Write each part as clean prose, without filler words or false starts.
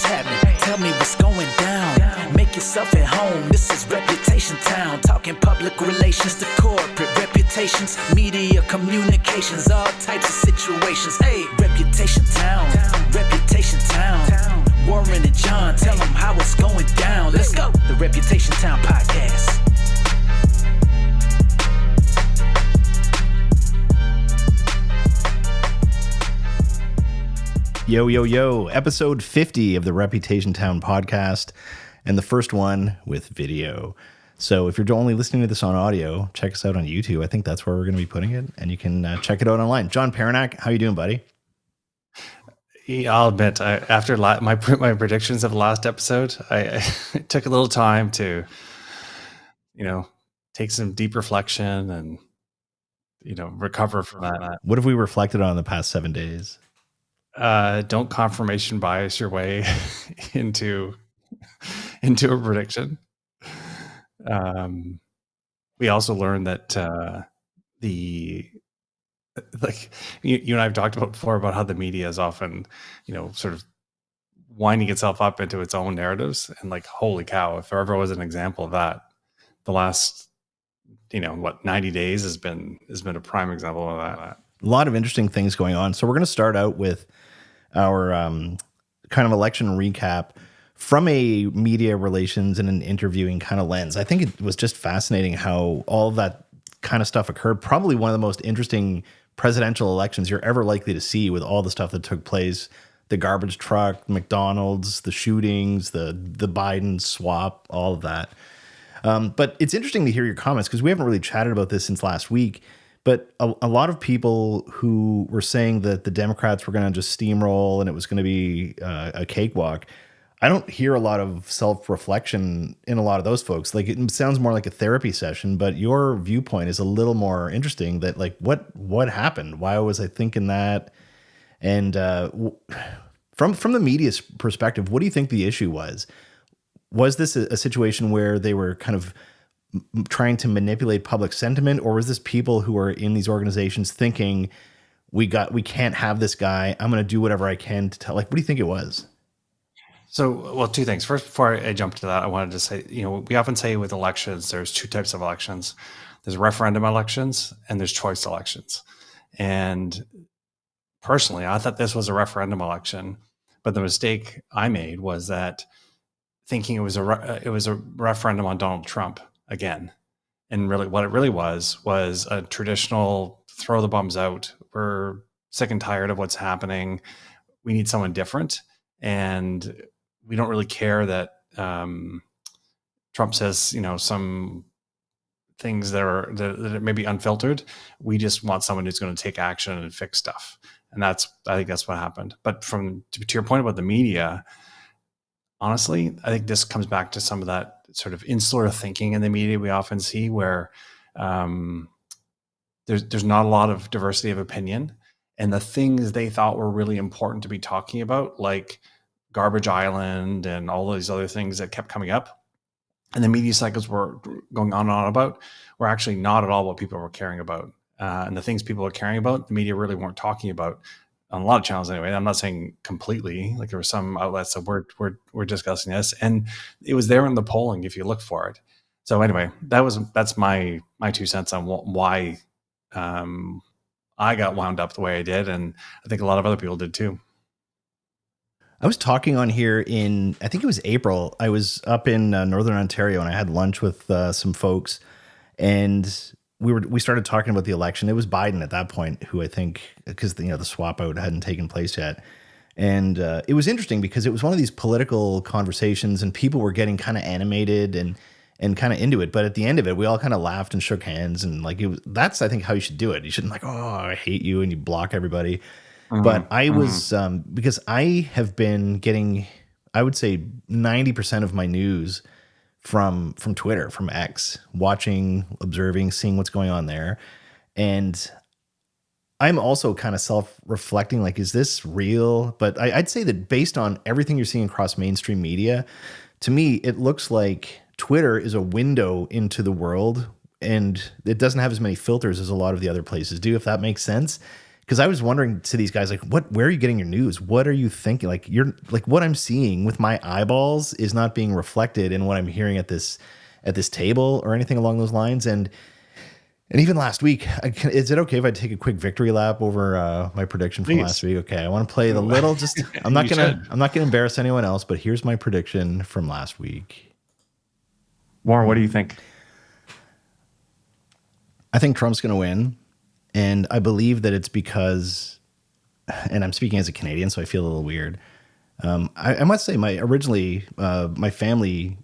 what's happening? Tell me what's going down. Make yourself at home. This is Reputation Town. Talking public relations to corporate reputations, media communications, all types of situations. Hey, Reputation Town. Reputation Town. Warren and John, tell them how it's going down. Let's go. The Reputation Town podcast. Yo, yo, yo, episode 50 of the Reputation Town podcast, and the first one with video. So if you're only listening to this on audio, check us out on YouTube. I think that's where we're going to be putting it, and you can check it out online. John Paranak, how you doing, buddy? Yeah, I'll admit, after my predictions of the last episode, I it took a little time to, take some deep reflection and, recover from that. What have we reflected on the past 7 days? Don't confirmation bias your way into a prediction. We also learned that you and I have talked about before about how the media is often, sort of winding itself up into its own narratives, and holy cow, if there ever was an example of that, the last 90 days has been a prime example of that. A lot of interesting things going on. So we're going to start out with our kind of election recap from a media relations and an interviewing kind of lens. I think it was just fascinating how all of that kind of stuff occurred. Probably one of the most interesting presidential elections you're ever likely to see, with all the stuff that took place, the garbage truck, McDonald's, the shootings, the Biden swap, all of that. But it's interesting to hear your comments, because we haven't really chatted about this since last week. But a lot of people who were saying that the Democrats were going to just steamroll and it was going to be a cakewalk, I don't hear a lot of self-reflection in a lot of those folks. It sounds more like a therapy session, but your viewpoint is a little more interesting. That what happened? Why was I thinking that? And from the media's perspective, what do you think the issue was? Was this a situation where they were kind of trying to manipulate public sentiment, or was this people who are in these organizations thinking we can't have this guy, I'm going to do whatever I can to tell? What do you think it was? So, well, two things. First, before I jump to that, I wanted to say, we often say with elections, there's two types of elections. There's referendum elections and there's choice elections. And personally, I thought this was a referendum election, but the mistake I made was that thinking it was a referendum on Donald Trump again. And really what it really was a traditional throw the bums out. We're sick and tired of what's happening. We need someone different. And we don't really care that Trump says, some things that are maybe unfiltered. We just want someone who's going to take action and fix stuff. And I think that's what happened. But to your point about the media, honestly, I think this comes back to some of that sort of insular thinking in the media we often see, where there's not a lot of diversity of opinion, and the things they thought were really important to be talking about, like Garbage Island and all these other things that kept coming up, and the media cycles were going on and on about, were actually not at all what people were caring about. And the things people were caring about, the media really weren't talking about on a lot of channels anyway. I'm not saying completely. There were some outlets that we're discussing this, and it was there in the polling if you look for it. So anyway, that's my 2 cents on why I got wound up the way I did, and I think a lot of other people did too. I was talking on here I think it was April. I was up in Northern Ontario, and I had lunch with some folks, and we started talking about the election. It was Biden at that point, who I think, because the swap out hadn't taken place yet. And it was interesting because it was one of these political conversations, and people were getting kind of animated and kind of into it. But at the end of it, we all kind of laughed and shook hands, and that's, I think, how you should do it. You shouldn't oh, I hate you, and you block everybody. Mm-hmm. But I was, because I have been getting, I would say 90% of my news from Twitter, from X, watching, observing, seeing what's going on there. And I'm also kind of self-reflecting, is this real? But I'd say that based on everything you're seeing across mainstream media, to me, it looks like Twitter is a window into the world, and it doesn't have as many filters as a lot of the other places do, if that makes sense. because I was wondering to these guys, like, where are you getting your news? What are you thinking? Like, you're like, what I'm seeing with my eyeballs is not being reflected in what I'm hearing at this table or anything along those lines. And even last week, is it okay if I take a quick victory lap over my prediction from last week? Okay, I want to play the little. Just I'm not gonna embarrass anyone else, but here's my prediction from last week. Warren, what do you think? I think Trump's going to win, and I believe that it's because, and I'm speaking as a Canadian, so I feel a little weird. I must say, my family,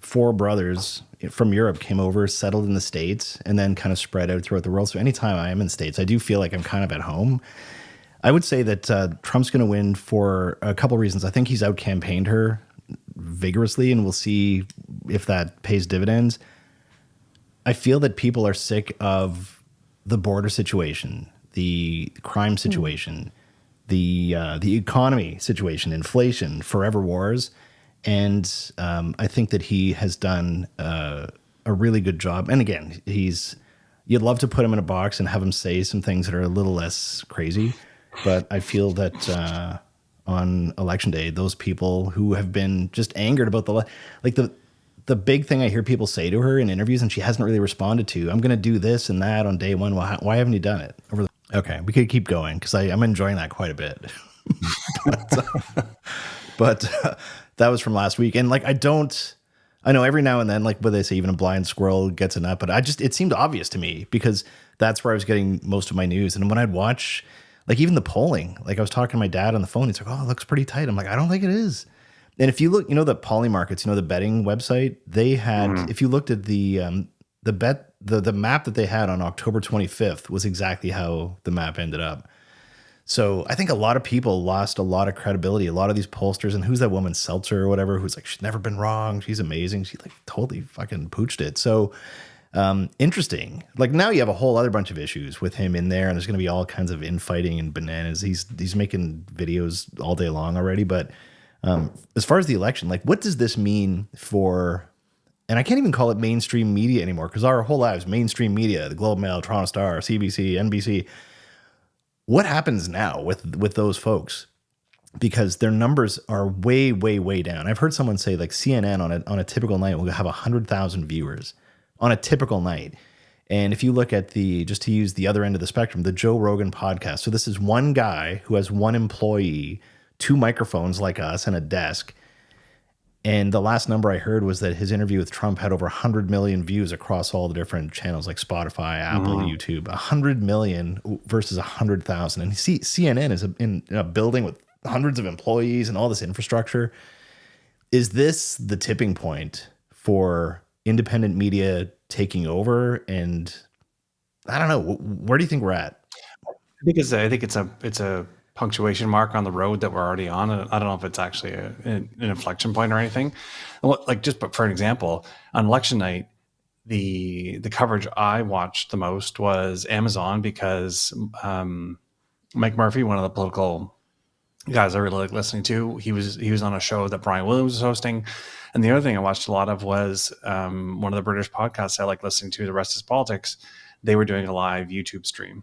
4 brothers from Europe came over, settled in the States, and then kind of spread out throughout the world. So anytime I am in the States, I do feel like I'm kind of at home. I would say that Trump's going to win for a couple reasons. I think he's out-campaigned her vigorously, and we'll see if that pays dividends. I feel that people are sick of the border situation, the crime situation, the economy situation, inflation, forever wars. And I think that he has done a really good job. And again, you'd love to put him in a box and have him say some things that are a little less crazy. But I feel that on election day, those people who have been just angered about the big thing I hear people say to her in interviews, and she hasn't really responded to, I'm going to do this and that on day one. Why haven't you done it? Okay, we could keep going because I'm enjoying that quite a bit. but that was from last week. And like, I know every now and then, like what they say, even a blind squirrel gets a nut, but it seemed obvious to me because that's where I was getting most of my news. And when I'd watch, like even the polling, like I was talking to my dad on the phone, he's like, oh, it looks pretty tight. I'm like, I don't think it is. And if you look, the Poly Markets, the betting website, they had, if you looked at the map that they had on October 25th was exactly how the map ended up. So I think a lot of people lost a lot of credibility. A lot of these pollsters, and who's that woman, Seltzer or whatever, who's like, she's never been wrong. She's amazing. She like totally fucking pooched it. So interesting. Like now you have a whole other bunch of issues with him in there, and there's going to be all kinds of infighting and bananas. He's making videos all day long already, but as far as the election, like what does this mean for, and I can't even call it mainstream media anymore because our whole lives, mainstream media, the Globe Mail, Toronto Star, CBC, NBC, what happens now with those folks? Because their numbers are way, way, way down. I've heard someone say like CNN on a typical night will have 100,000 viewers on a typical night. And if you look at just to use the other end of the spectrum, the Joe Rogan podcast. So this is one guy who has one employee, 2 microphones like us, and a desk. And the last number I heard was that his interview with Trump had over 100 million views across all the different channels like Spotify, Apple, YouTube. 100 million versus 100,000. And CNN is in a building with hundreds of employees and all this infrastructure. Is this the tipping point for independent media taking over? And I don't know. Where do you think we're at? I think it's a punctuation mark on the road that we're already on. I don't know if it's actually an inflection point or anything. But for an example, on election night, the coverage I watched the most was Amazon because Mike Murphy, one of the political guys I really like listening to, he was on a show that Brian Williams was hosting. And the other thing I watched a lot of was one of the British podcasts I like listening to, The Rest is Politics. They were doing a live YouTube stream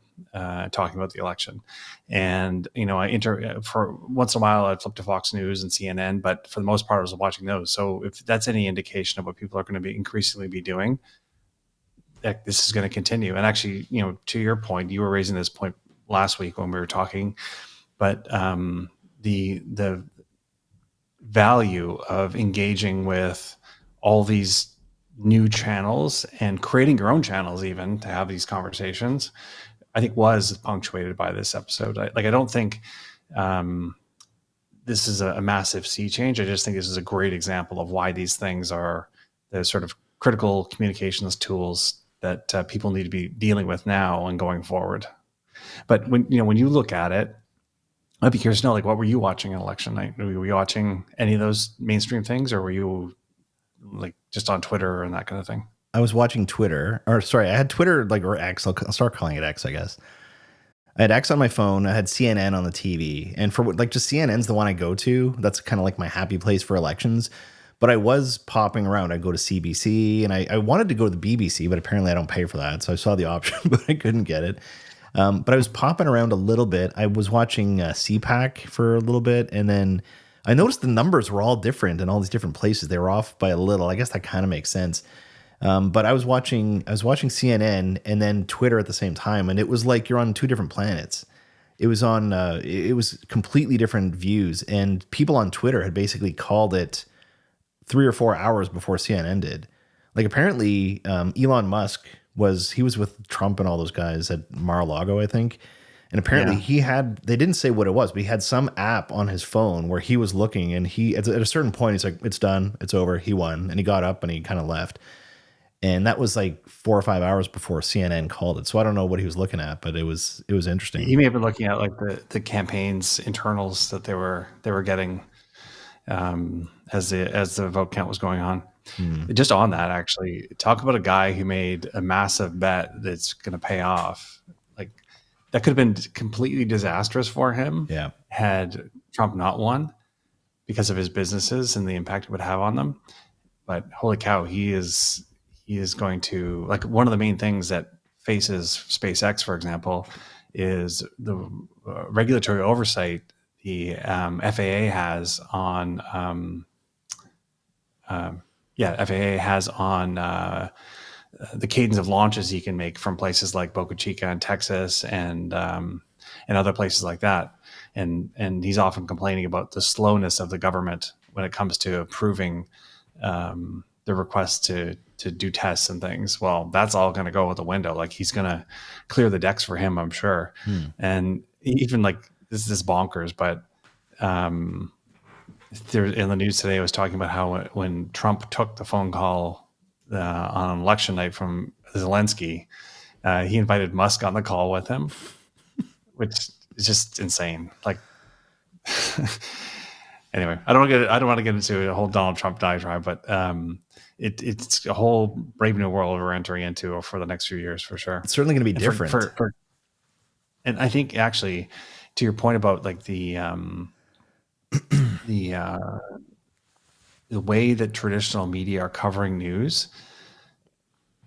talking about the election. And, for once in a while, I'd flip to Fox News and CNN, but for the most part, I was watching those. So if that's any indication of what people are going to be increasingly be doing, this is going to continue. And actually, to your point, you were raising this point last week when we were talking, but the value of engaging with all these new channels and creating your own channels even to have these conversations, I think was punctuated by this episode. I don't think this is a massive sea change. I just think this is a great example of why these things are the sort of critical communications tools that people need to be dealing with now and going forward. But when you look at it, I'd be curious to know, like, what were you watching on election night? Were you watching any of those mainstream things, or were you like just on Twitter and that kind of thing? I was watching Twitter, I had Twitter, or X. I'll start calling it X, I guess. I had X on my phone. I had CNN on the TV, and for just CNN's the one I go to. That's kind of like my happy place for elections. But I was popping around. I'd go to CBC, and I wanted to go to the BBC, but apparently I don't pay for that. So I saw the option, but I couldn't get it. But I was popping around a little bit. I was watching CPAC for a little bit, and then I noticed the numbers were all different in all these different places. They were off by a little. I guess that kind of makes sense. But I was watching CNN and then Twitter at the same time, and it was like you're on two different planets. It was on. It was completely different views, and people on Twitter had basically called it 3 or 4 hours before CNN did. Like apparently, Elon Musk was with Trump and all those guys at Mar-a-Lago, I think. And apparently they didn't say what it was, but he had some app on his phone where he was looking, and he, at a certain point, he's like, it's done, it's over. He won. And he got up and he kind of left. And that was like 4 or 5 hours before CNN called it. So I don't know what he was looking at, but it was interesting. He may have been looking at like the campaign's internals that they were getting as the vote count was going on. Just on that, actually, talk about a guy who made a massive bet that's going to pay off. Like that could have been completely disastrous for him. Yeah. Had Trump not won because of his businesses and the impact it would have on them. But holy cow, he is going to, like, one of the main things that faces SpaceX, for example, is the regulatory oversight the FAA has on FAA has on the cadence of launches he can make from places like Boca Chica in Texas and other places like that. And he's often complaining about the slowness of the government when it comes to approving the requests to do tests and things. Well, that's all going to go out the window. Like he's going to clear the decks for him, I'm sure. And even like this is bonkers, but there in the news today, I was talking about how when Trump took the phone call on election night from Zelensky, he invited Musk on the call with him, which is just insane. Like, anyway, I don't want to get into a whole Donald Trump diatribe, but it's a whole brave new world we're entering into for the next few years for sure. It's certainly going to be different. And I think actually, to your point about like the way that traditional media are covering news,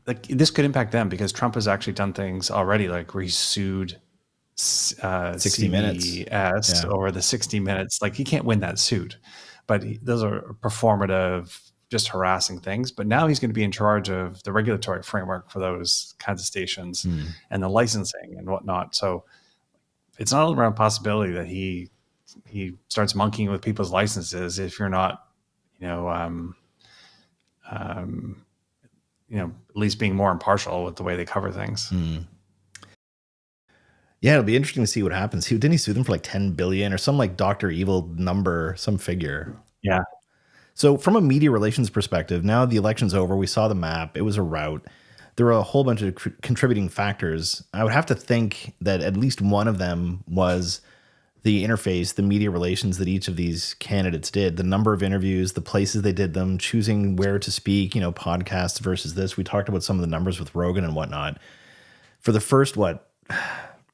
like this could impact them because Trump has actually done things already, like where he sued 60 Minutes over the 60 Minutes. Like he can't win that suit, but those are performative, just harassing things. But now he's going to be in charge of the regulatory framework for those kinds of stations and the licensing and whatnot. So it's not around possibility that he starts monkeying with people's licenses if you're not, at least being more impartial with the way they cover things. Yeah, it'll be interesting to see what happens. Didn't he sue them for like 10 billion or some like Dr. Evil number, some figure? Yeah. So from a media relations perspective, now the election's over. We saw the map. It was a rout. There were a whole bunch of contributing factors. I would have to think that at least one of them was the interface, the media relations that each of these candidates did, the number of interviews, the places they did them, choosing where to speak, podcasts versus this. We talked about some of the numbers with Rogan and whatnot. For the first,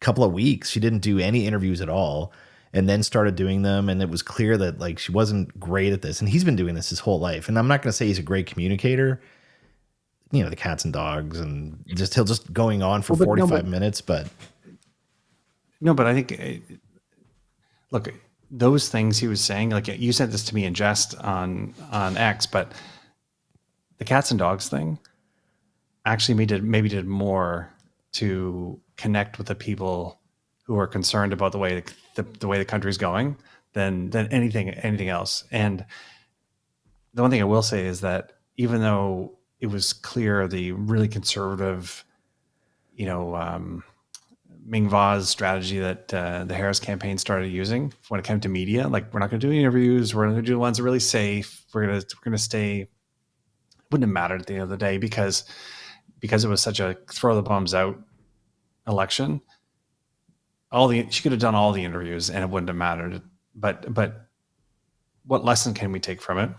couple of weeks, she didn't do any interviews at all and then started doing them. And it was clear that like she wasn't great at this. And he's been doing this his whole life. And I'm not going to say he's a great communicator, the cats and dogs and he'll just going on for 45 minutes. But I think, look, those things he was saying, like you said this to me in jest on X, but the cats and dogs thing actually maybe did more to connect with the people who are concerned about the way the country's going than anything else. And the one thing I will say is that even though it was clear the really conservative, Ming Va's strategy that the Harris campaign started using when it came to media, like we're not going to do interviews, we're going to do the ones that are really safe. We're going to stay. It wouldn't have mattered at the end of the day because it was such a throw the bums out election. She could have done all the interviews and it wouldn't have mattered. But what lesson can we take from it?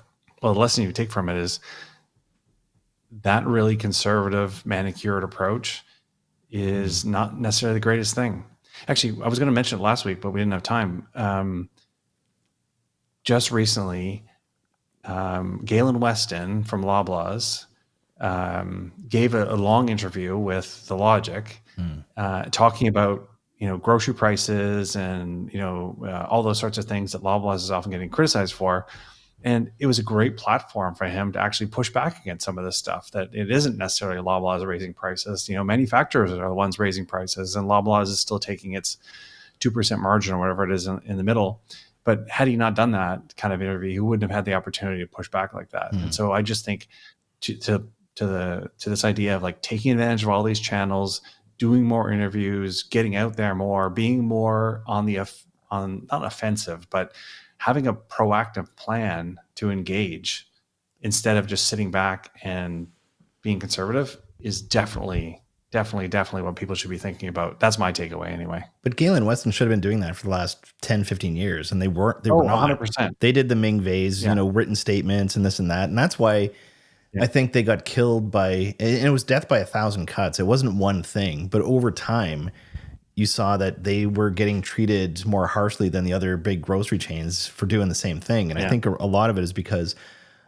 Well, the lesson you take from it is that really conservative manicured approach is not necessarily the greatest thing. Actually, I was going to mention it last week, but we didn't have time. Just recently, Galen Weston from Loblaws gave a long interview with The Logic, talking about, grocery prices and, all those sorts of things that Loblaws is often getting criticized for. And it was a great platform for him to actually push back against some of this stuff, that it isn't necessarily Loblaws raising prices. Manufacturers are the ones raising prices, and Loblaws is still taking its 2% margin or whatever it is in the middle. But had he not done that kind of interview, he wouldn't have had the opportunity to push back like that. And so I just think to this idea of like taking advantage of all these channels, doing more interviews, getting out there more, being more on not offensive, but having a proactive plan to engage instead of just sitting back and being conservative is definitely what people should be thinking about. That's my takeaway anyway. But Galen Weston should have been doing that for the last 10, 15 years. And they were not. 100%. They did the Ming Vei's, written statements and this and that. And that's why I think they got killed and it was death by 1,000 cuts. It wasn't one thing, but over time, you saw that they were getting treated more harshly than the other big grocery chains for doing the same thing. And I think a lot of it is because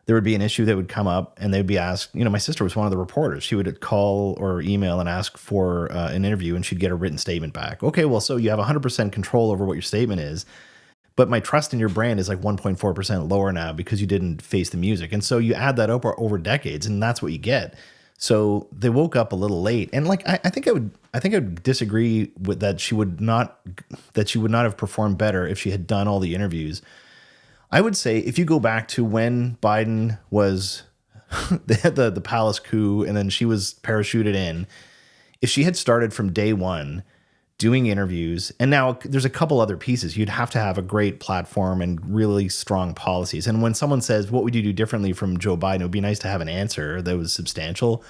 there would be an issue that would come up and they'd be asked, my sister was one of the reporters. She would call or email and ask for an interview, and she'd get a written statement back. Okay, well, so you have 100% control over what your statement is, but my trust in your brand is like 1.4% lower now because you didn't face the music. And so you add that up over decades, and that's what you get. So they woke up a little late, and like I think I would disagree with that. She would not have performed better if she had done all the interviews. I would say if you go back to when Biden was, they had the palace coup, and then she was parachuted in. If she had started from day one doing interviews, and now there's a couple other pieces, you'd have to have a great platform and really strong policies. And when someone says, what would you do differently from Joe Biden? It would be nice to have an answer that was substantial.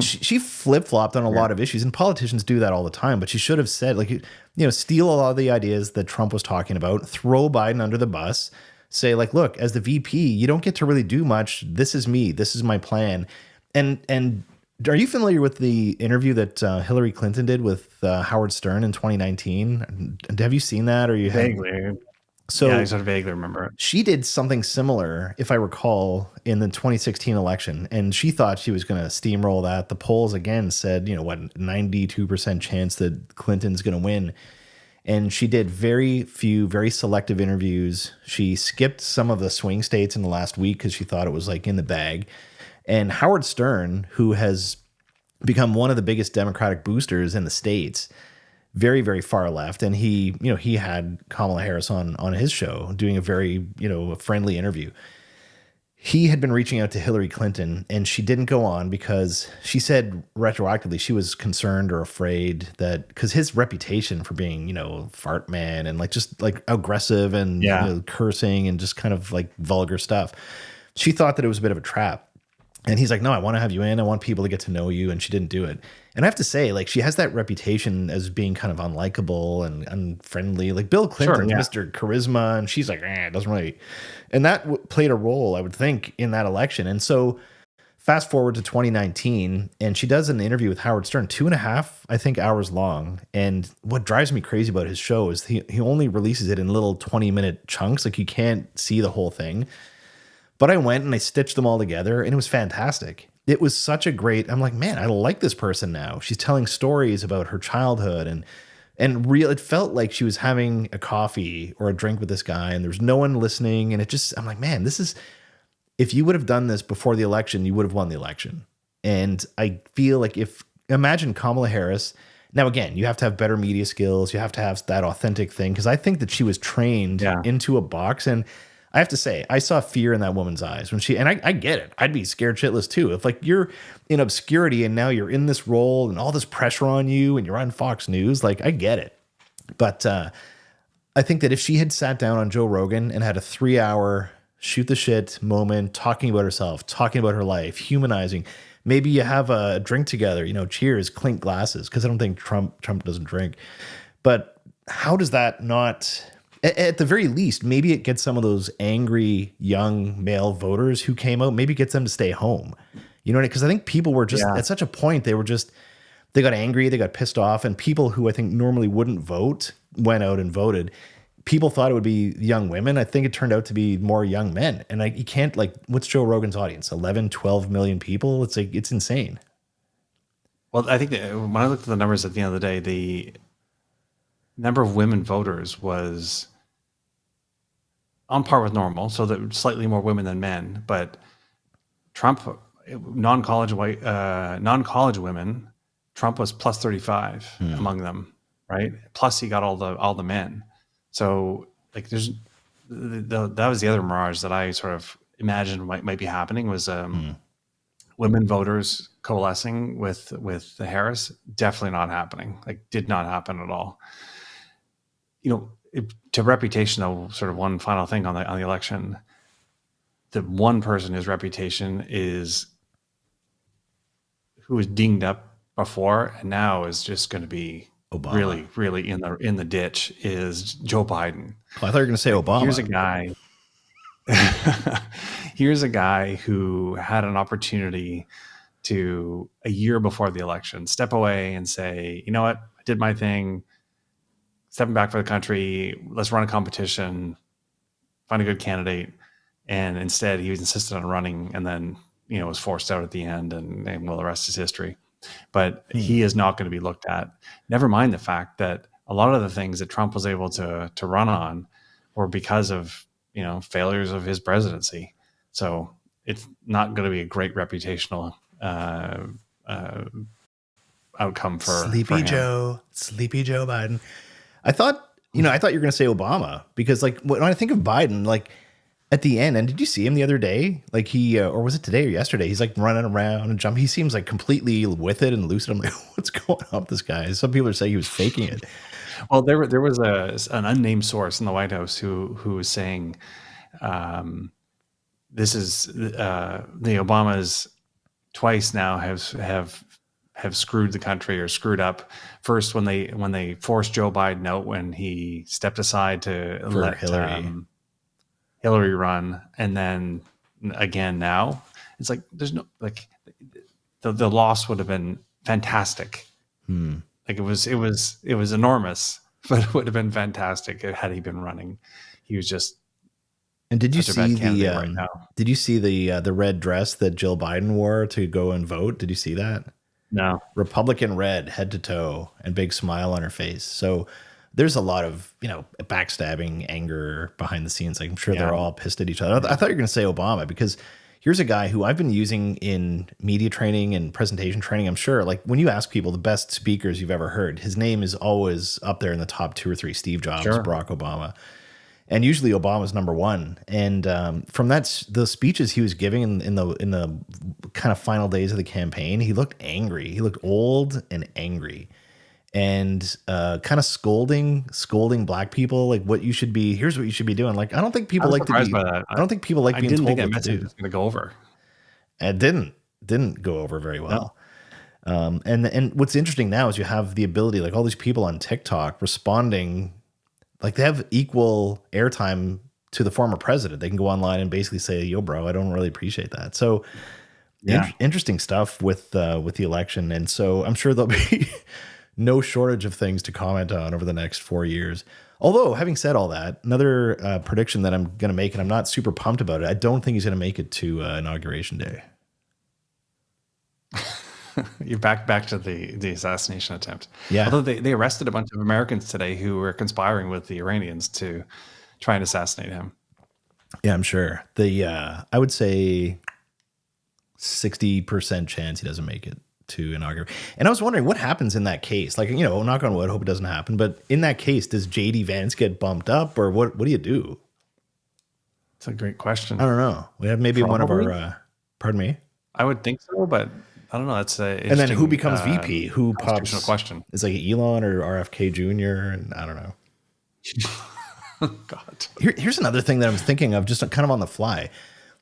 She flip-flopped on a lot of issues, and politicians do that all the time, but she should have said, like, steal a lot of the ideas that Trump was talking about, throw Biden under the bus, say like, look, as the VP, you don't get to really do much. This is me. This is my plan. And are you familiar with the interview that Hillary Clinton did with Howard Stern in 2019? Have you seen that? Or you vaguely? So I sort of vaguely remember it. She did something similar, if I recall, in the 2016 election, and she thought she was going to steamroll that. The polls again said, 92% chance that Clinton's going to win. And she did very few, very selective interviews. She skipped some of the swing states in the last week because she thought it was like in the bag. And Howard Stern, who has become one of the biggest Democratic boosters in the States, very, very far left. And he had Kamala Harris on his show doing a very, friendly interview. He had been reaching out to Hillary Clinton, and she didn't go on because she said retroactively she was concerned or afraid that because his reputation for being, fart man and just aggressive and cursing and just kind of like vulgar stuff, she thought that it was a bit of a trap. And he's like, no, I want to have you in. I want people to get to know you. And she didn't do it. And I have to say, like, she has that reputation as being kind of unlikable and unfriendly. Like Bill Clinton, Mr. Charisma. And she's like, it doesn't really. And that played a role, I would think, in that election. And so fast forward to 2019, and she does an interview with Howard Stern, 2.5, I think, hours long. And what drives me crazy about his show is he only releases it in little 20-minute chunks. Like, you can't see the whole thing. But I went and I stitched them all together, and it was fantastic. It was such a great, I'm like, man, I like this person now. She's telling stories about her childhood and real. It felt like she was having a coffee or a drink with this guy, and there's no one listening. And I'm like, man, this is, if you would have done this before the election, you would have won the election. And I feel like imagine Kamala Harris. Now, again, you have to have better media skills. You have to have that authentic thing. Because I think that she was trained into a box. And I have to say, I saw fear in that woman's eyes when and I get it. I'd be scared shitless too. If like you're in obscurity and now you're in this role and all this pressure on you and you're on Fox News, like I get it. But I think that if she had sat down on Joe Rogan and had a 3-hour shoot the shit moment, talking about herself, talking about her life, humanizing, maybe you have a drink together, cheers, clink glasses. Cause I don't think Trump doesn't drink, but how does that not, at the very least, maybe it gets some of those angry young male voters who came out, maybe gets them to stay home. You know what I mean? Because I think people were just at such a point, they got angry, they got pissed off, and people who I think normally wouldn't vote went out and voted. people thought it would be young women. I think it turned out to be more young men. And you can't, like, what's Joe Rogan's audience? 11, 12 million people? It's like, it's insane. Well, I think that when I looked at the numbers at the end of the day, the number of women voters was on par with normal. So that slightly more women than men, but Trump, non-college women, Trump was plus 35 among them, right? Plus he got all the men. So like that was the other mirage that I sort of imagined might be happening was women voters coalescing with the Harris. Definitely not happening. Like did not happen at all. To reputation though, sort of one final thing on the election. The one person whose reputation is who was dinged up before and now is just going to be Obama. really, really in the ditch is Joe Biden. Oh, I thought you were going to say Obama. Here's a guy who had an opportunity to, a year before the election, step away and say, you know what, I did my thing, stepping back for the country, let's run a competition, find a good candidate. And instead he was insisted on running and then, was forced out at the end and well, the rest is history. But he is not going to be looked at. Never mind the fact that a lot of the things that Trump was able to run on were because of, failures of his presidency. So it's not going to be a great reputational outcome for Sleepy Joe Biden. I thought you were going to say Obama because like when I think of Biden, like at the end, and did you see him the other day? Like he, or was it today or yesterday? He's like running around and jumping. He seems like completely with it and lucid. I'm like, what's going on with this guy? Some people are saying he was faking it. Well, there was an unnamed source in the White House who was saying, this is the Obamas twice now have screwed the country or screwed up. First, when they forced Joe Biden out when he stepped aside to let Hillary run, and then again now it's like there's no like the loss would have been fantastic. Like it was enormous, but it would have been fantastic had he been running. He was just. And did you see the right now. Did you see the red dress that Jill Biden wore to go and vote? Did you see that? No. Republican red, head to toe, and big smile on her face. So there's a lot of, backstabbing, anger behind the scenes. Like, I'm sure they're all pissed at each other. I thought you were going to say Obama because here's a guy who I've been using in media training and presentation training. I'm sure, like, when you ask people the best speakers you've ever heard, his name is always up there in the top 2 or 3. Steve Jobs, sure. Barack Obama. And usually Obama's number one. And from the speeches he was giving in the kind of final days of the campaign, he looked angry. He looked old and angry. And kind of scolding black people, like here's what you should be doing. Like, I don't think people like to be. I don't think people like being told what to do. I didn't think that message was going to go over. It didn't go over very well. No. And what's interesting now is you have the ability, like all these people on TikTok responding, like they have equal airtime to the former president. They can go online and basically say, "Yo, bro, I don't really appreciate that." So. Yeah. Interesting stuff with the election, and so I'm sure there'll be no shortage of things to comment on over the next 4 years. Although, having said all that, another prediction that I'm going to make, and I'm not super pumped about it, I don't think he's going to make it to Inauguration Day. You're back to the assassination attempt. Yeah. Although they arrested a bunch of Americans today who were conspiring with the Iranians to try and assassinate him. Yeah, I'm sure. I would say 60% chance he doesn't make it to inaugurate. And I was wondering what happens in that case. Like, knock on wood, hope it doesn't happen. But in that case, does JD Vance get bumped up, or what do you do? It's a great question. I don't know. We have maybe one of our, pardon me? I would think so, but I don't know. That's and then who becomes VP? Who pops? Question. It's like Elon or RFK Jr. And I don't know. God. Here's another thing that I was thinking of, just kind of on the fly.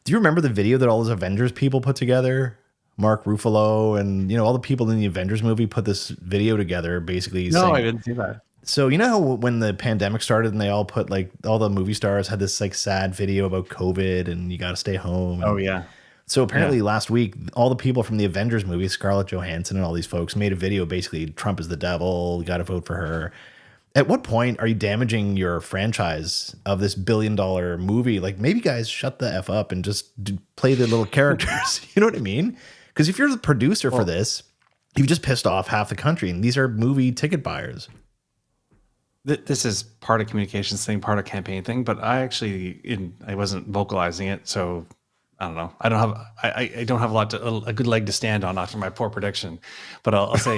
Do you remember the video that all those Avengers people put together? Mark Ruffalo and, all the people in the Avengers movie put this video together basically saying, I didn't see that. So, how when the pandemic started and they all put all the movie stars had this like sad video about COVID and you got to stay home. Oh, yeah. So apparently last week, all the people from the Avengers movie, Scarlett Johansson and all these folks made a video basically, Trump is the devil, you got to vote for her. At what point are you damaging your franchise of this $1 billion movie? Like, maybe guys shut the F up and just play the little characters. You know what I mean? Because if you're the producer for this, you've just pissed off half the country, and these are movie ticket buyers. This is part of communications thing, part of campaign thing, but I wasn't vocalizing it, so I don't know. I don't have a good leg to stand on after my poor prediction. But I'll say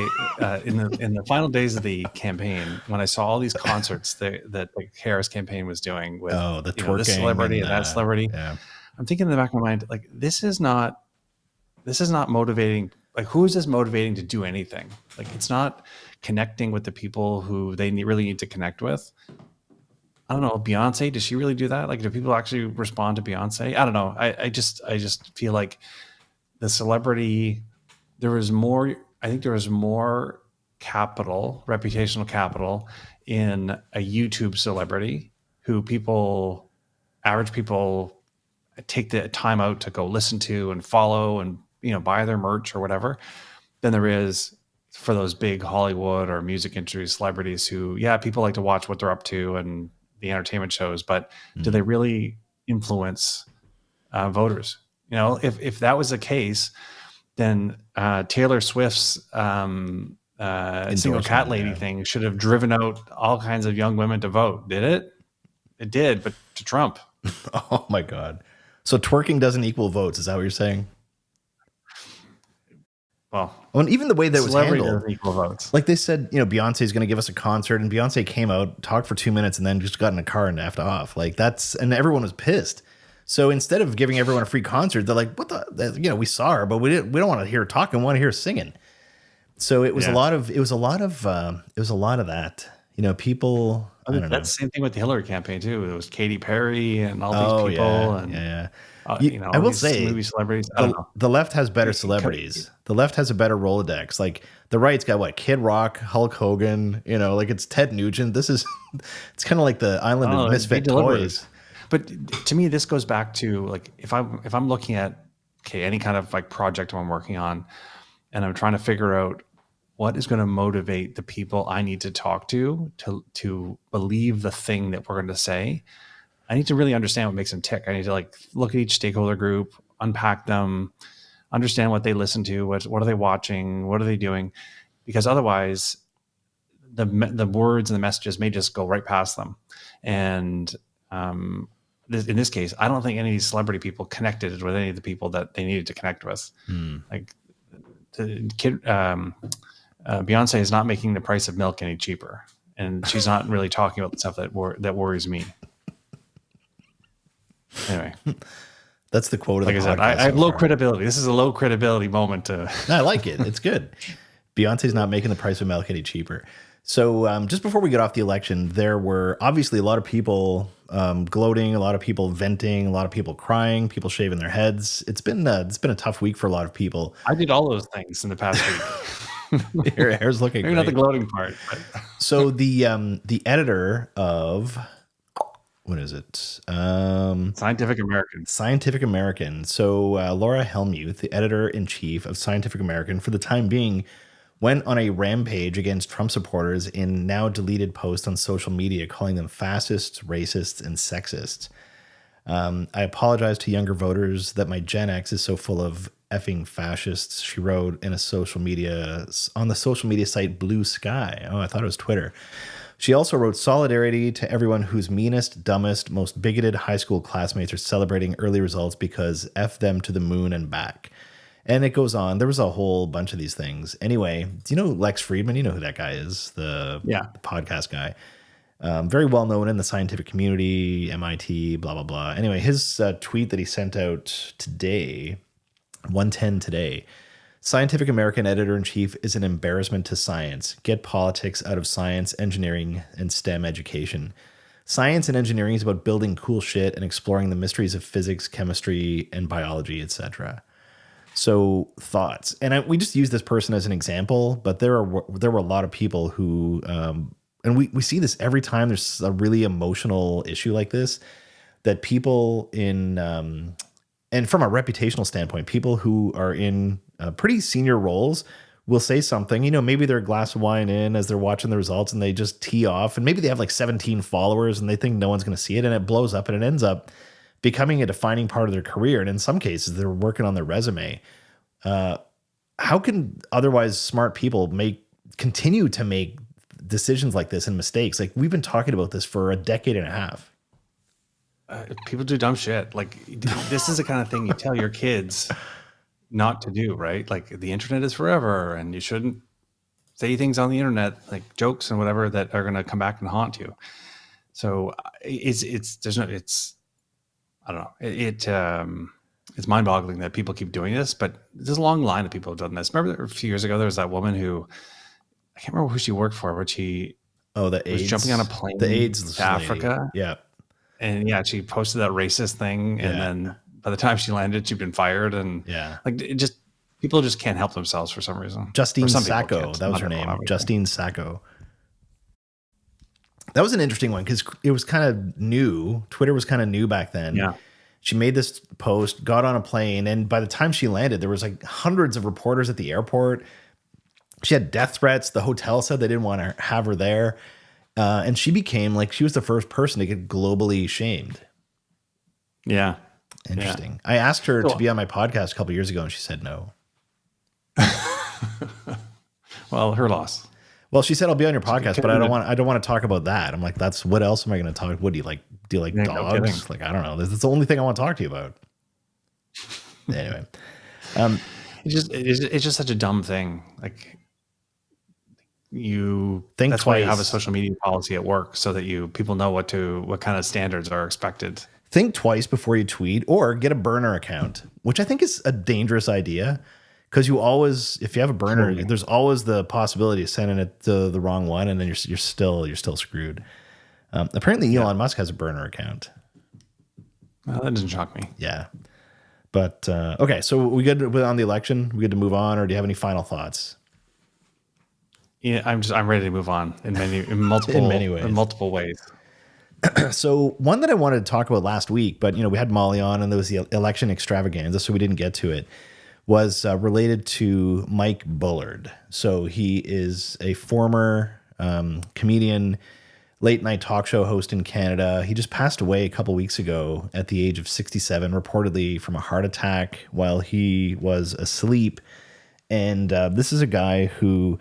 in the final days of the campaign, when I saw all these concerts that the Harris campaign was doing with the twerking, this celebrity and that celebrity, yeah. I'm thinking in the back of my mind, like, this is not motivating. Like, who is this motivating to do anything? Like, it's not connecting with the people who they really need to connect with. I don't know. Beyonce, does she really do that? Like, do people actually respond to Beyonce? I don't know. I just feel like the celebrity, I think there was more reputational capital in a YouTube celebrity who average people take the time out to go listen to and follow and, buy their merch or whatever, than there is for those big Hollywood or music industry celebrities who, people like to watch what they're up to and the entertainment shows, but do they really influence voters? If that was the case, then Taylor Swift's single cat lady thing should have driven out all kinds of young women to vote. Did it? It did, but to Trump. Oh my God. So twerking doesn't equal votes. Is that what you're saying? Well, and even the way that was handled, equal votes. Like they said, Beyonce is going to give us a concert, and Beyonce came out, talked for 2 minutes, and then just got in a car and effed off. Like, and everyone was pissed. So instead of giving everyone a free concert, they're like, "What the? We saw her, but we don't want to hear her talking. We want to hear her singing." So it was a lot of that. People. I don't know. That's the same thing with the Hillary campaign too. It was Katy Perry and all these people, I will say, movie celebrities. The left has better celebrities. The left has a better Rolodex. Like, the right's got what? Kid Rock, Hulk Hogan. Like, it's Ted Nugent. It's kind of like the island of misfit toys. But to me, this goes back to, like, if I'm looking at any kind of like project I'm working on, and I'm trying to figure out what is going to motivate the people I need to talk to believe the thing that we're going to say. I need to really understand what makes them tick. I need to, like, look at each stakeholder group, unpack them, understand what they listen to, what are they watching, what are they doing, because otherwise the words and the messages may just go right past them. And in this case, I don't think any of these celebrity people connected with any of the people that they needed to connect with. Like, the kid, Beyonce is not making the price of milk any cheaper, and she's not really talking about the stuff that worries me. Anyway, that's the quote of the podcast. Like I said, I have low credibility. This is a low credibility moment. I like it. It's good. Beyonce's not making the price of milk any cheaper. So just before we get off the election, there were obviously a lot of people gloating, a lot of people venting, a lot of people crying, people shaving their heads. It's been a tough week for a lot of people. I did all those things in the past week. Your hair's looking maybe great. Not the gloating part. But. So the editor of, what is it? Scientific American. So Laura Helmuth, the editor-in-chief of Scientific American, for the time being, went on a rampage against Trump supporters in now deleted posts on social media, calling them fascists, racists, and sexist. I apologize to younger voters that my Gen X is so full of effing fascists, she wrote on the social media site Blue Sky. Oh, I thought it was Twitter. She also wrote solidarity to everyone whose meanest, dumbest, most bigoted high school classmates are celebrating early results because F them to the moon and back. And it goes on. There was a whole bunch of these things. Anyway, do you know Lex Friedman? You know who that guy is, the podcast guy. Very well known in the scientific community, MIT, blah, blah, blah. Anyway, his tweet that he sent out today, 1:10 today, Scientific American editor-in-chief is an embarrassment to science. Get politics out of science, engineering, and STEM education. Science and engineering is about building cool shit and exploring the mysteries of physics, chemistry, and biology, etc. So, thoughts. And we just use this person as an example, but there were a lot of people who, and we see this every time there's a really emotional issue like this, that people in, and from a reputational standpoint, people who are in pretty senior roles will say something, maybe they're a glass of wine in as they're watching the results and they just tee off, and maybe they have like 17 followers and they think no one's going to see it, and it blows up and it ends up becoming a defining part of their career. And in some cases they're working on their resume. How can otherwise smart people continue to make decisions like this and mistakes? Like, we've been talking about this for a decade and a half. People do dumb shit. Like, this is the kind of thing you tell your kids not to do, right? Like, the internet is forever and you shouldn't say things on the internet, like jokes and whatever, that are going to come back and haunt you. So I don't know. It's mind-boggling that people keep doing this, but there's a long line of people who've done this. Remember a few years ago, there was that woman who, I can't remember who she worked for, but she was AIDS, jumping on a plane the AIDS to Africa. Yeah. And yeah, she posted that racist thing. And then by the time she landed, she'd been fired. And people just can't help themselves for some reason. Justine Sacco, that was her name. Justine Sacco. That was an interesting one because it was kind of new. Twitter was kind of new back then. Yeah. She made this post, got on a plane, and by the time she landed, there was like hundreds of reporters at the airport. She had death threats. The hotel said they didn't want to have her there. And she was the first person to get globally shamed. Yeah. Interesting. Yeah. I asked her to be on my podcast a couple of years ago and she said no. Well, her loss. Well, she said, I'll be on your podcast, but I don't want to talk about that. I'm like, what else am I going to talk? What do you like? Do you like dogs? Like, I don't know. That's the only thing I want to talk to you about. Anyway. It's just such a dumb thing. Like, you think that's twice. Why you have a social media policy at work, so that people know what kind of standards are expected. Think twice before you tweet, or get a burner account, which I think is a dangerous idea. Because if you have a burner, there's always the possibility of sending it to the wrong one, and then you're still screwed. Apparently, Elon Musk has a burner account. Well, that doesn't shock me. Yeah, but okay. So we good on the election? We good to move on, or do you have any final thoughts? Yeah, I'm ready to move on in multiple ways. So one that I wanted to talk about last week, but we had Molly on, and there was the election extravaganza, so we didn't get to it. Was related to Mike Bullard. So he is a former comedian, late night talk show host in Canada. He just passed away a couple weeks ago at the age of 67, reportedly from a heart attack while he was asleep. And this is a guy who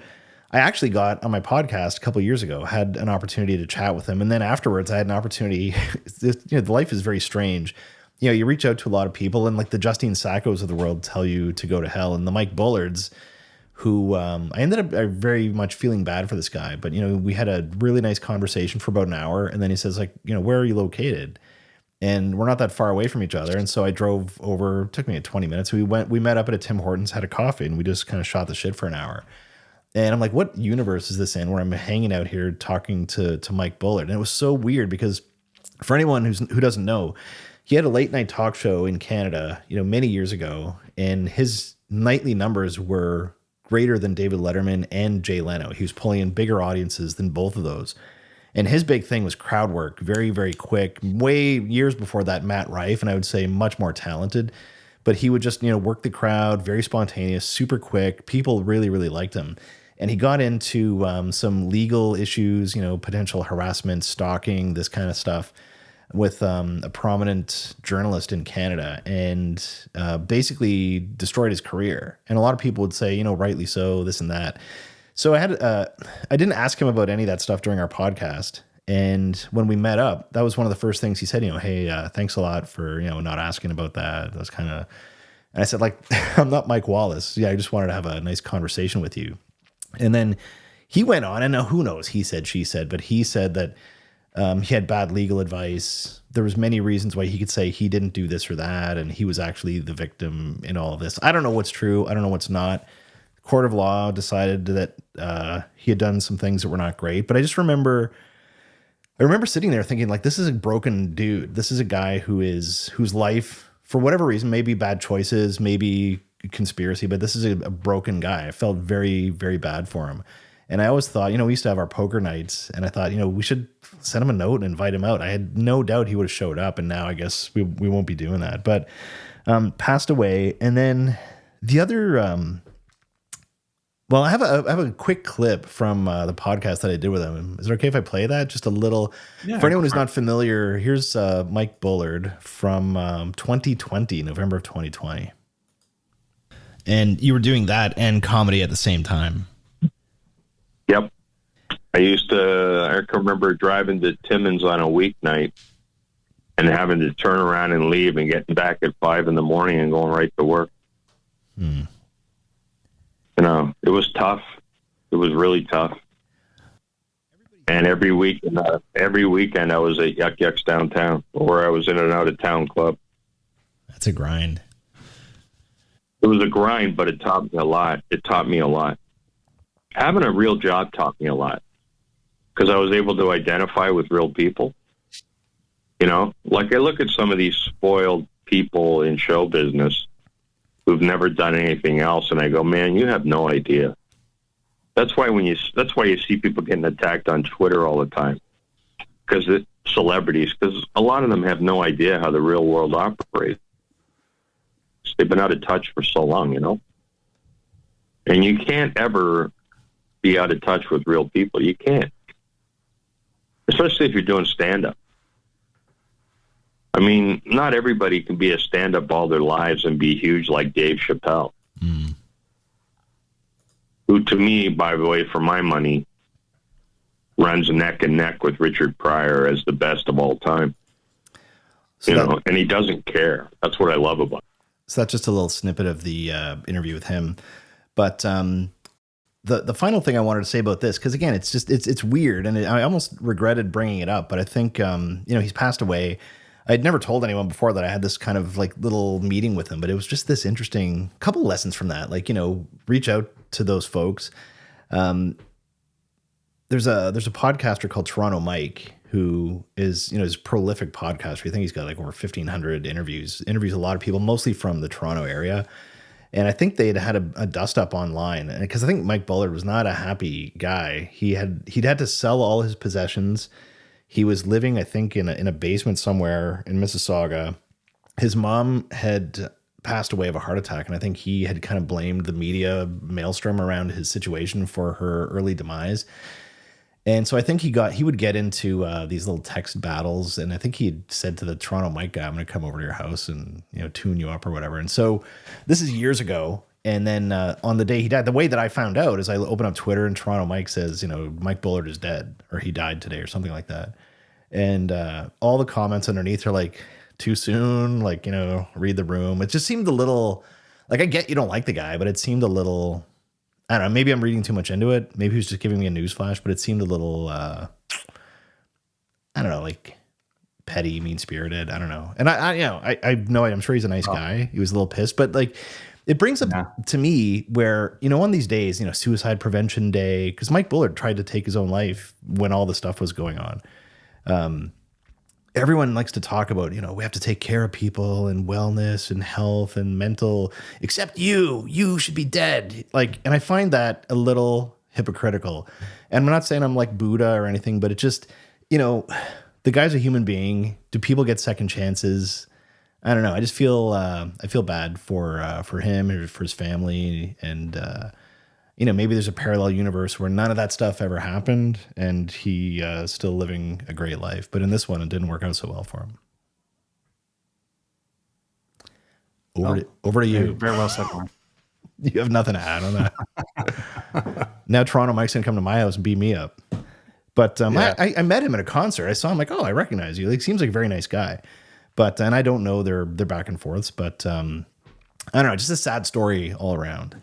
I actually got on my podcast a couple years ago, had an opportunity to chat with him. And then afterwards I had an opportunity, the life is very strange. You reach out to a lot of people, and like the Justine Sackos of the world tell you to go to hell. And the Mike Bullards, who I ended up very much feeling bad for this guy. But, we had a really nice conversation for about an hour. And then he says, like, where are you located? And we're not that far away from each other. And so I drove over, it took me 20 minutes. We met up at a Tim Hortons, had a coffee, and we just kind of shot the shit for an hour. And I'm like, what universe is this in where I'm hanging out here talking to Mike Bullard? And it was so weird because for anyone who doesn't know, he had a late night talk show in Canada, many years ago, and his nightly numbers were greater than David Letterman and Jay Leno. He was pulling in bigger audiences than both of those. And his big thing was crowd work, very, very quick, way years before that, Matt Rife, and I would say much more talented. But he would just, work the crowd, very spontaneous, super quick. People really, really liked him. And he got into some legal issues, potential harassment, stalking, this kind of stuff, with a prominent journalist in Canada, and basically destroyed his career. And a lot of people would say, rightly so, this and that. So I didn't ask him about any of that stuff during our podcast. And when we met up, that was one of the first things he said, hey, thanks a lot for, not asking about that. That was kind of, and I said, like, I'm not Mike Wallace. Yeah, I just wanted to have a nice conversation with you. And then he went on, and now who knows, he said, she said, but he said that he had bad legal advice. There was many reasons why he could say he didn't do this or that, and he was actually the victim in all of this. I don't know what's true. I don't know what's not. Court of law decided that he had done some things that were not great. But I remember sitting there thinking, like, this is a broken dude. This is a guy whose life, for whatever reason, maybe bad choices, maybe conspiracy, but this is a broken guy. I felt very, very bad for him. And I always thought, we used to have our poker nights, and I thought, we should send him a note and invite him out. I had no doubt he would have showed up, and now I guess we won't be doing that. But passed away. And then the other, Well, I have a quick clip from the podcast that I did with him. Is it okay if I play that? Just a little. Yeah, For anyone go who's for not familiar, here's Mike Bullard from 2020, November of 2020. And you were doing that and comedy at the same time. Yep. I can remember driving to Timmins on a weeknight and having to turn around and leave and getting back at 5 a.m. and going right to work. You know, it was tough. It was really tough. And every weekend I was at Yuck Yucks downtown, or I was in and out of town club. That's a grind. It was a grind, but it taught me a lot. Having a real job taught me a lot because I was able to identify with real people. You know, like I look at some of these spoiled people in show business who've never done anything else, and I go, man, you have no idea. That's why you see people getting attacked on Twitter all the time, because a lot of them have no idea how the real world operates. They've been out of touch for so long, you know, and you can't ever be out of touch with real people. You can't, especially if you're doing stand-up. I mean, not everybody can be a stand-up all their lives and be huge like Dave Chappelle. Who, to me, by the way, for my money, runs neck and neck with Richard Pryor as the best of all time. So and he doesn't care. That's what I love about him. So that's just a little snippet of the interview with him. But the final thing I wanted to say about this, because again, it's weird, and I almost regretted bringing it up, but I think he's passed away. I'd never told anyone before that I had this kind of like little meeting with him, but it was just this interesting couple lessons from that. Like, reach out to those folks. There's a podcaster called Toronto Mike who is a prolific podcaster. I think he's got like over 1,500 interviews a lot of people, mostly from the Toronto area. And I think they'd had a dust up online, and because I think Mike Bullard was not a happy guy. He'd had to sell all his possessions. He was living, I think, in a basement somewhere in Mississauga. His mom had passed away of a heart attack, and I think he had kind of blamed the media maelstrom around his situation for her early demise. And so I think he would get into these little text battles, and I think he had said to the Toronto Mike guy, "I'm going to come over to your house and tune you up or whatever." And so this is years ago. And then on the day he died, the way that I found out is I open up Twitter and Toronto Mike says, Mike Bullard is dead, or he died today or something like that. And all the comments underneath are like, too soon, like, read the room. It just seemed a little, like, I get you don't like the guy, but it seemed a little, I don't know, maybe I'm reading too much into it. Maybe he was just giving me a news flash, but it seemed a little, I don't know, like petty, mean-spirited. I don't know. And I know, I'm sure he's a nice guy. He was a little pissed, but like, it brings up to me where, on these days, Suicide Prevention Day, because Mike Bullard tried to take his own life when all the stuff was going on. Everyone likes to talk about, we have to take care of people and wellness and health and mental, except you should be dead. Like, and I find that a little hypocritical. And I'm not saying I'm like Buddha or anything, but it just, the guy's a human being. Do people get second chances? I don't know. I just feel I feel bad for him or for his family, and maybe there's a parallel universe where none of that stuff ever happened, and he still living a great life. But in this one, it didn't work out so well for him. Over to you. Very well said, Warren. You have nothing to add on that. Now Toronto Mike's gonna come to my house and beat me up. But I met him at a concert. I saw him, like, oh, I recognize you. Like, seems like a very nice guy. But, and I don't know their back and forths, but I don't know, just a sad story all around.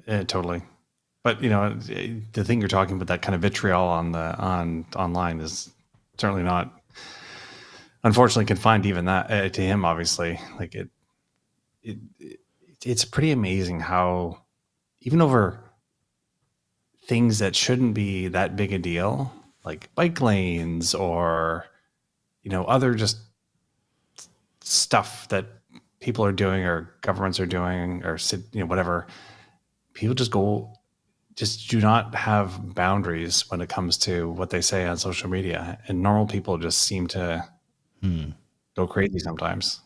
Yeah, totally. But the thing you're talking about, that kind of vitriol on online, is certainly not, unfortunately, confined to even that to him. Obviously, like it's pretty amazing how even over things that shouldn't be that big a deal, like bike lanes or other just stuff that people are doing or governments are doing or whatever, people just do not have boundaries when it comes to what they say on social media, and normal people just seem to go crazy sometimes.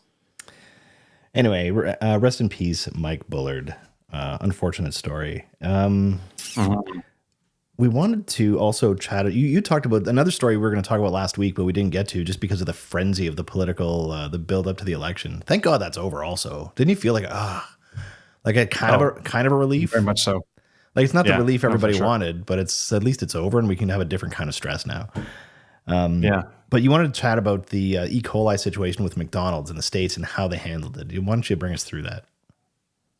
Anyway, rest in peace, Mike Bullard. Unfortunate story. Mhm. We wanted to also chat. You talked about another story we were going to talk about last week, but we didn't get to just because of the frenzy of the political, the build up to the election. Thank God that's over. Also, didn't you feel like like a kind of a relief? Very much so. Like it's not the Yeah, relief no, for everybody sure. wanted, but it's at least it's over and we can have a different kind of stress now. Yeah. But you wanted to chat about the E. coli situation with McDonald's in the States and how they handled it. Why don't you bring us through that?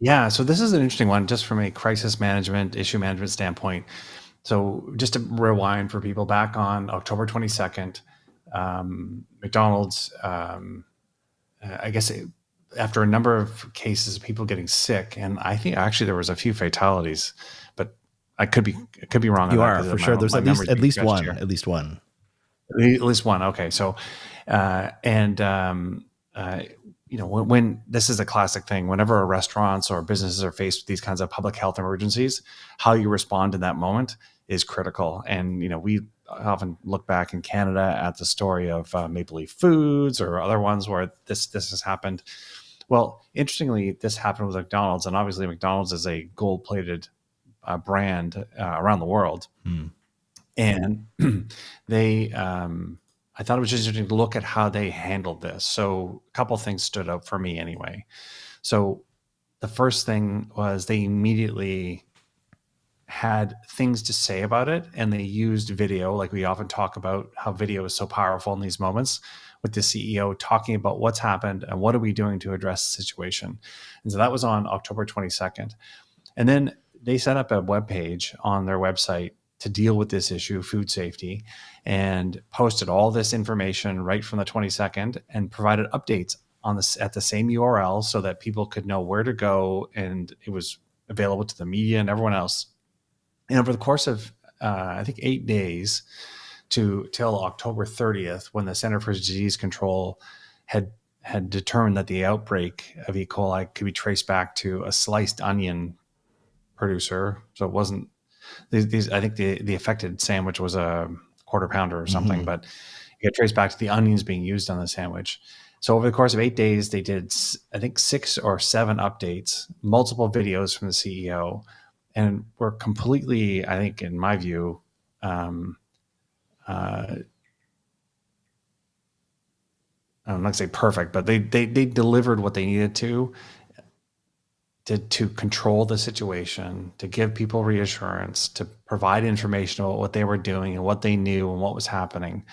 Yeah. So this is an interesting one, just from a crisis management, issue management standpoint. So just to rewind for people, back on October 22nd, McDonald's, I guess after a number of cases of people getting sick, and I think actually there was a few fatalities, but I could be wrong on You that. are for sure. There's at least one. At least one. At least one. Okay. So, when this is a classic thing, whenever restaurants or businesses are faced with these kinds of public health emergencies, how you respond in that moment is critical. And, we often look back in Canada at the story of Maple Leaf Foods or other ones where this has happened. Well, interestingly, this happened with McDonald's, and obviously McDonald's is a gold-plated brand around the world. And they, I thought it was just interesting to look at how they handled this. So a couple of things stood out for me anyway. So the first thing was they immediately had things to say about it, and they used video. Like we often talk about how video is so powerful in these moments, with the CEO talking about what's happened and what are we doing to address the situation. And so that was on October 22nd. And then they set up a webpage on their website to deal with this issue, food safety, and posted all this information right from the 22nd and provided updates on this at the same URL so that people could know where to go, and it was available to the media and everyone else. And over the course of I think 8 days till October 30th, when the Center for Disease Control had determined that the outbreak of E. coli could be traced back to a sliced onion producer. So it wasn't these. I think the affected sandwich was a quarter pounder or something, but it got traced back to the onions being used on the sandwich. So over the course of 8 days, they did, I think, 6 or 7 updates, multiple videos from the CEO, and were completely, I think, in my view, I'm not gonna say perfect, but they delivered what they needed to control the situation, to give people reassurance, to provide information about what they were doing and what they knew and what was happening.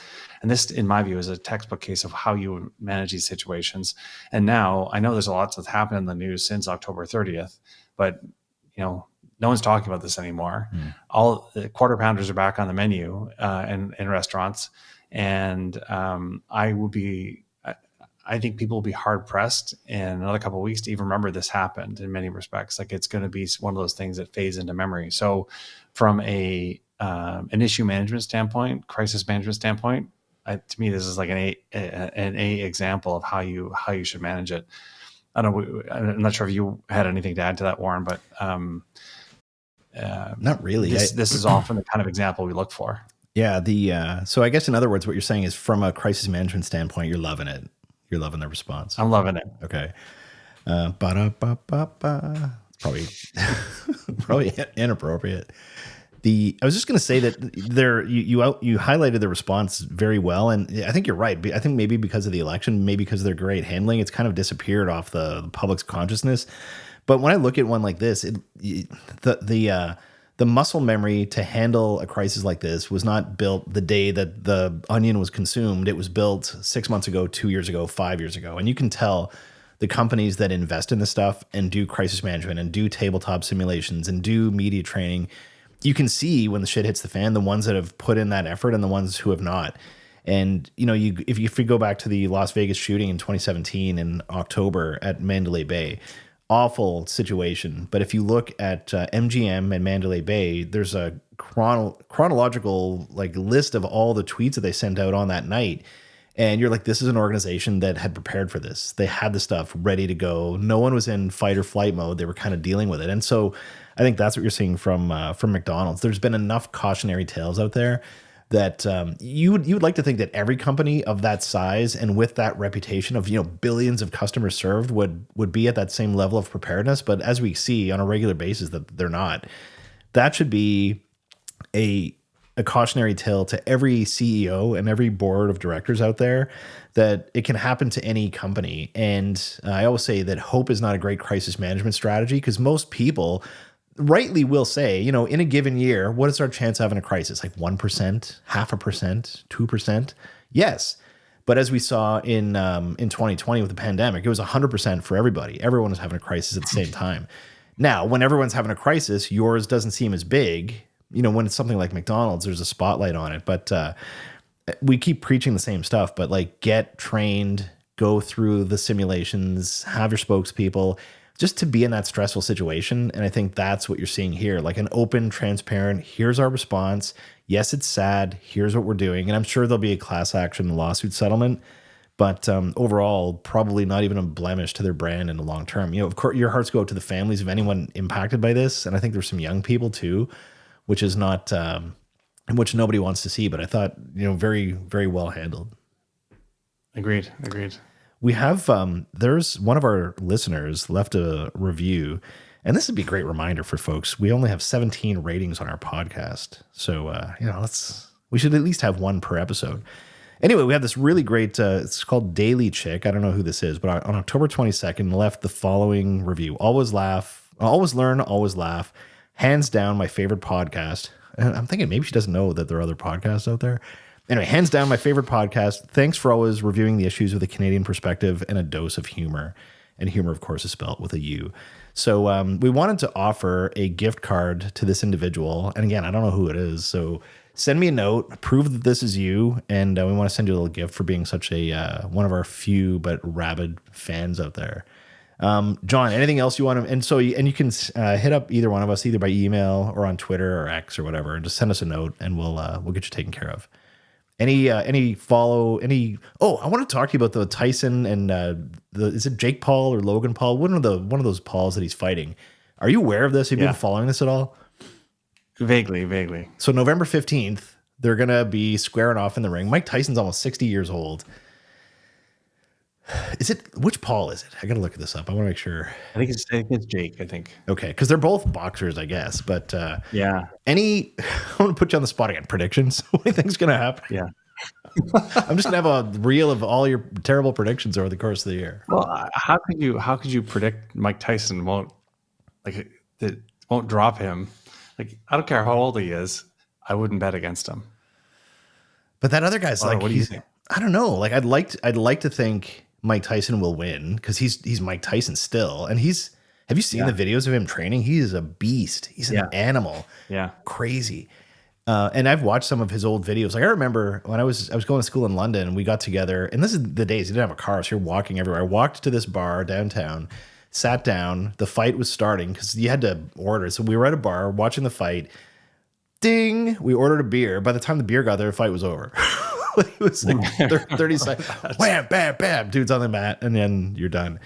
And this, in my view, is a textbook case of how you would manage these situations. And now I know there's a lot that's happened in the news since October 30th, but no one's talking about this anymore. All the quarter pounders are back on the menu in restaurants, and I think people will be hard pressed in another couple of weeks to even remember this happened in many respects. Like it's going to be one of those things that fades into memory. So from an issue management standpoint, crisis management standpoint, to me, this is like an A example of how you should manage it. I'm not sure if you had anything to add to that, Warren, but not really. This is often the kind of example we look for. Yeah. So I guess in other words, what you're saying is from a crisis management standpoint, you're loving it. You're loving the response. I'm loving it. Okay. It's probably inappropriate. I was just going to say that you highlighted the response very well, and I think you're right. I think maybe because of the election, maybe because of their great handling, it's kind of disappeared off the public's consciousness. But when I look at one like this, the muscle memory to handle a crisis like this was not built the day that the onion was consumed. It was built 6 months ago, 2 years ago, 5 years ago. And you can tell the companies that invest in this stuff and do crisis management and do tabletop simulations and do media training, you can see when the shit hits the fan, the ones that have put in that effort and the ones who have not. And, if you go back to the Las Vegas shooting in 2017 in October at Mandalay Bay, awful situation. But if you look at MGM and Mandalay Bay, there's a chronological list of all the tweets that they sent out on that night. And you're like, this is an organization that had prepared for this. They had the stuff ready to go. No one was in fight or flight mode. They were kind of dealing with it. And so I think that's what you're seeing from McDonald's. There's been enough cautionary tales out there. that you would like to think that every company of that size and with that reputation of, billions of customers served would be at that same level of preparedness. But as we see on a regular basis that they're not. That should be a cautionary tale to every CEO and every board of directors out there that it can happen to any company. And I always say that hope is not a great crisis management strategy, because most people rightly will say, in a given year, what is our chance of having a crisis? Like 1%, 0.5%, 2%? Yes. But as we saw in 2020 with the pandemic, it was 100% for everybody. Everyone was having a crisis at the same time. Now, when everyone's having a crisis, yours doesn't seem as big. When it's something like McDonald's, there's a spotlight on it. But we keep preaching the same stuff. But like, get trained, go through the simulations, have your spokespeople, just to be in that stressful situation. And I think that's what you're seeing here, like an open, transparent, here's our response. Yes, it's sad. Here's what we're doing. And I'm sure there'll be a class action lawsuit settlement. But overall, probably not even a blemish to their brand in the long term. Of course, your hearts go out to the families of anyone impacted by this. And I think there's some young people too, which is not, which nobody wants to see. But I thought, very, very well handled. Agreed. We have, there's one of our listeners left a review. And this would be a great reminder for folks. We only have 17 ratings on our podcast. So, we should at least have one per episode. Anyway, we have this really great, it's called Daily Chick. I don't know who this is, but on October 22nd, left the following review. Always learn, always laugh. Hands down, my favorite podcast. And I'm thinking maybe she doesn't know that there are other podcasts out there. Anyway, hands down, my favorite podcast. Thanks for always reviewing the issues with a Canadian perspective and a dose of humor. And humor, of course, is spelled with a U. So we wanted to offer a gift card to this individual. And again, I don't know who it is. So send me a note, prove that this is you, and we want to send you a little gift for being such a one of our few but rabid fans out there. John, anything else you want to? And you can hit up either one of us, either by email or on Twitter or X or whatever, and just send us a note, and we'll get you taken care of. Any follow? Oh, I want to talk to you about the Tyson and is it Jake Paul or Logan Paul? One of those Pauls that he's fighting. Are you aware of this? Have you been following this at all? Vaguely. So November 15th, they're going to be squaring off in the ring. Mike Tyson's almost 60 years old. Which Paul is it? I got to look this up. I want to make sure. I think it's Jake, I think. Okay, because they're both boxers, I guess. But yeah. I want to put you on the spot again. Predictions? What do you think's going to happen? Yeah. I'm just going to have a reel of all your terrible predictions over the course of the year. Well, how could you predict Mike Tyson won't drop him? Like, I don't care how old he is, I wouldn't bet against him. But that other guy's like, what do you think? I don't know. Like, I'd like to think Mike Tyson will win because he's Mike Tyson still, and have you seen the videos of him training? He is a beast. He's an animal. Yeah, crazy. And I've watched some of his old videos. Like, I remember when I was going to school in London, and we got together, and this is the days he didn't have a car, so you're walking everywhere. I walked to this bar downtown, sat down. The fight was starting because you had to order. So we were at a bar watching the fight. Ding! We ordered a beer. By the time the beer got there, the fight was over. It was like 30 seconds. Wham, bam, bam. Dude's on the mat, and then you're done.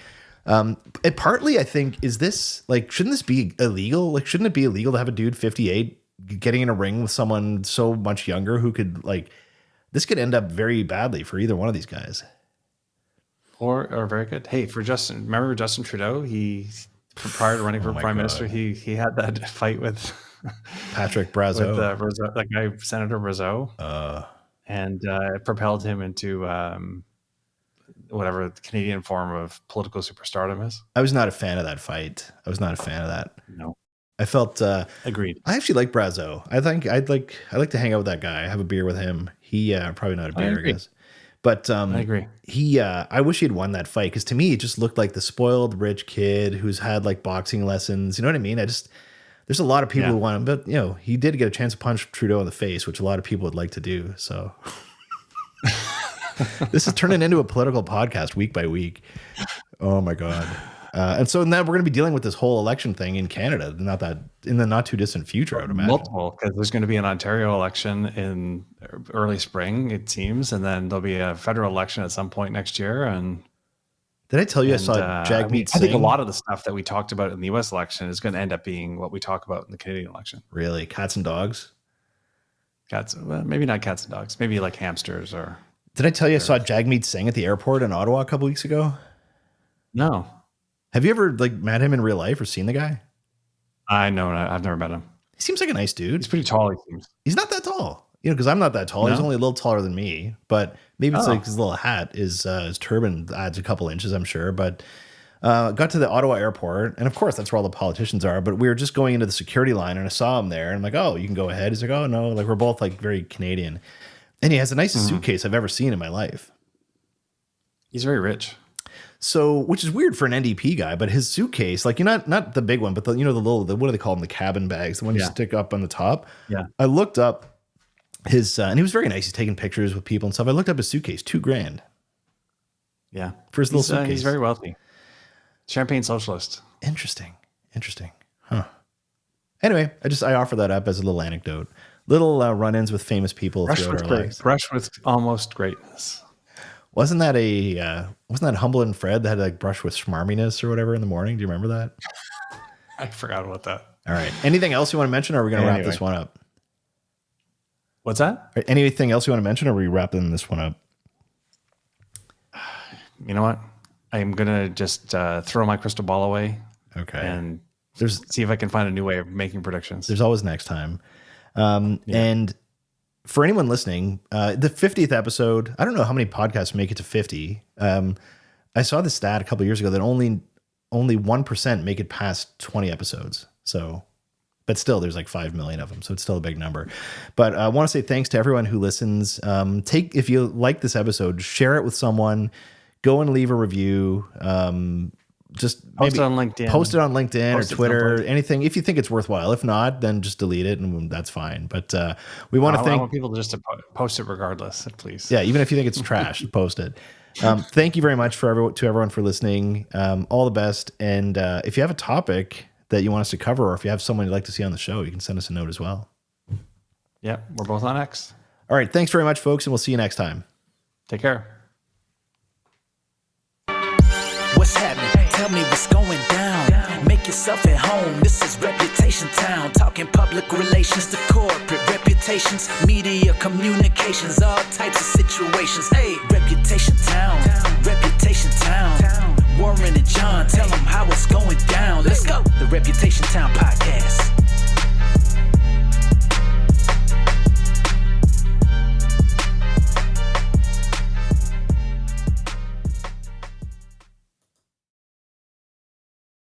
It partly, I think, is this like, shouldn't this be illegal? Like, shouldn't it be illegal to have a dude 58 getting in a ring with someone so much younger who could, like, this could end up very badly for either one of these guys. Or very good. Hey, remember Justin Trudeau? He, prior to running for prime minister, he had that fight with Patrick Brazeau, with that guy, Senator Brazeau, and it propelled him into whatever the Canadian form of political superstardom is. I was not a fan of that fight. I was not a fan of that. No, I felt agreed. I actually like Brazeau. I think I'd like to hang out with that guy. Have a beer with him. He probably not a beer, I guess. But I agree. I wish he had won that fight, because to me, it just looked like the spoiled rich kid who's had like boxing lessons. You know what I mean? There's a lot of people who want him, but he did get a chance to punch Trudeau in the face, which a lot of people would like to do. So this is turning into a political podcast week by week. Oh my God. And so now we're going to be dealing with this whole election thing in Canada, in the not too distant future, I would imagine. Multiple, because there's going to be an Ontario election in early spring, it seems, and then there'll be a federal election at some point next year. And did I tell you I saw Jagmeet Singh? I think a lot of the stuff that we talked about in the U.S. election is going to end up being what we talk about in the Canadian election. Really, cats and dogs. Cats, well, maybe not cats and dogs. Maybe like hamsters or. Did I tell you I saw Jagmeet Singh at the airport in Ottawa a couple weeks ago? No. Have you ever like met him in real life or seen the guy? I know. I've never met him. He seems like a nice dude. He's pretty tall, he seems. He's not that tall, because I'm not that tall. No? He's only a little taller than me, but maybe it's Oh. like his little hat, his turban adds a couple inches, I'm sure. But got to the Ottawa airport, and of course that's where all the politicians are. But we were just going into the security line, and I saw him there, and I'm like, "Oh, you can go ahead." He's like, "Oh no," like we're both like very Canadian, and he has the nicest suitcase I've ever seen in my life. He's very rich. So, which is weird for an NDP guy, but his suitcase, like not the big one, but the little, what do they call them? The cabin bags, the one you stick up on the top. Yeah. I looked up his, and he was very nice. He's taking pictures with people and stuff. I looked up his suitcase, $2,000 Yeah. for his little suitcase. He's very wealthy. Champagne socialist. Interesting. Huh. Anyway, I offer that up as a little anecdote. Little run-ins with famous people throughout our lives. Brush with almost greatness. Wasn't that Humble and Fred that had like brush with schmarminess or whatever in the morning? Do you remember that? I forgot about that. All right. Anything else you want to mention, or are we going to wrap Anyway. this one up? What's that? All right, anything else you want to mention, or are we wrapping this one up? You know what? I'm going to just throw my crystal ball away Okay. and There's see if I can find a new way of making predictions. there's always next time. And for anyone listening, the 50th episode, I don't know how many podcasts make it to 50. I saw the stat a couple of years ago that only 1% make it past 20 episodes. So, but still there's like 5 million of them. So it's still a big number. But I want to say thanks to everyone who listens. If you like this episode, share it with someone, go and leave a review. Just Post maybe it on LinkedIn. Post it on LinkedIn Post or it Twitter, someplace. anything. If you think it's worthwhile. If not, then just delete it and that's fine. But we want to I thank, want people just to post it regardless, please. yeah, even if you think it's trash, post it. Thank you very much to everyone for listening. All the best. And if you have a topic that you want us to cover, or if you have someone you'd like to see on the show, you can send us a note as well. Yeah, we're both on X. All right. Thanks very much, folks. And we'll see you next time. Take care. What's happening? Tell me what's going down. Make yourself at home. This is Reputation Town. Talking public relations to corporate reputations, media communications, all types of situations. Hey, Reputation Town. Reputation Town. Warren and John, tell them how it's going down. Let's go. The Reputation Town podcast.